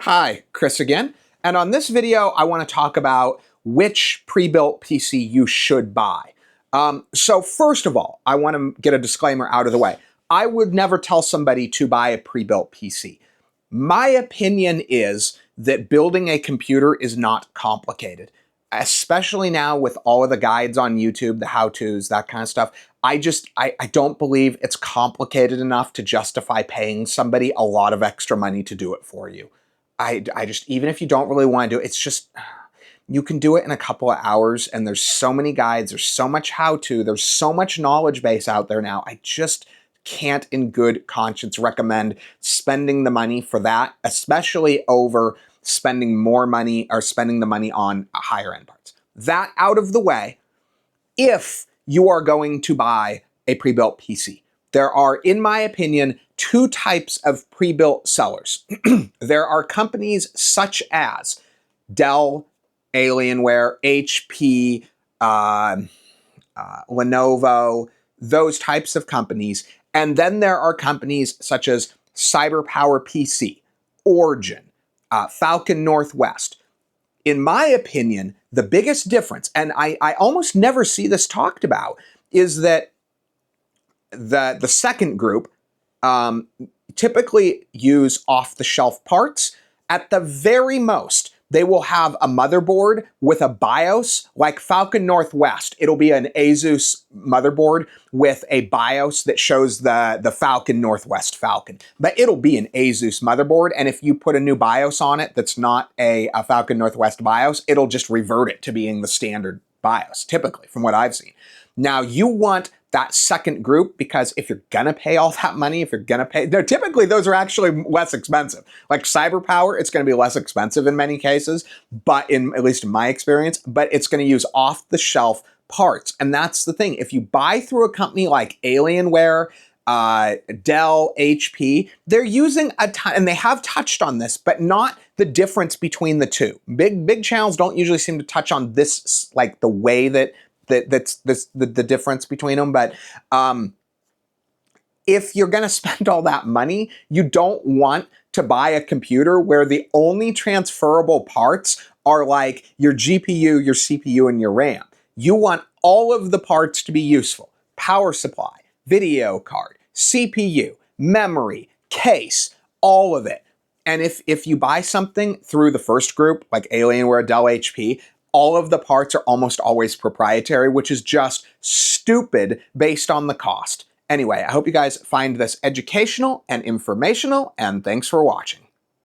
Hi, Chris again. And on this video, I want to talk about which pre-built PC you should buy. So first of all, I want to get a disclaimer out of the way. I would never tell somebody to buy a pre-built PC. My opinion is that building a computer is not complicated, especially now with all of the guides on YouTube, the how-tos, that kind of stuff. I don't believe it's complicated enough to justify paying somebody a lot of extra money to do it for you. I just, even if you don't really want to do it, it's just, you can do it in a couple of hours, and there's so many guides, there's so much how-to, there's so much knowledge base out there now. I just can't in good conscience recommend spending the money for that, especially over spending more money or spending the money on higher end parts. That out of the way, if you are going to buy a pre-built PC, there are, in my opinion, two types of pre-built sellers. There are companies such as Dell, Alienware, HP, Lenovo, those types of companies. And then there are companies such as CyberPower PC, Origin, Falcon Northwest. In my opinion, the biggest difference, and I almost never see this talked about, is that the second group typically use off-the-shelf parts. At the very most, they will have a motherboard with a BIOS, like Falcon Northwest. It'll be an Asus motherboard with a BIOS that shows the Falcon Northwest Falcon. But it'll be an Asus motherboard, and if you put a new BIOS on it that's not a Falcon Northwest BIOS, it'll just revert it to being the standard BIOS, typically, from what I've seen. Now, you want that second group, because if you're gonna pay all that money, typically those are actually less expensive. Like CyberPower, it's gonna be less expensive in many cases, but at least in my experience, but it's gonna use off-the-shelf parts. And that's the thing. If you buy through a company like Alienware, Dell, HP, they're using a ton, and they have touched on this, but not the difference between the two. Big channels don't usually seem to touch on this, like the way that's the difference between them. But if you're going to spend all that money, you don't want to buy a computer where the only transferable parts are like your GPU, your CPU, and your RAM. You want all of the parts to be useful. Power supply, video card, CPU, memory, case, all of it. And if you buy something through the first group, like Alienware, Dell, HP, all of the parts are almost always proprietary, which is just stupid based on the cost. Anyway, I hope you guys find this educational and informational, and thanks for watching.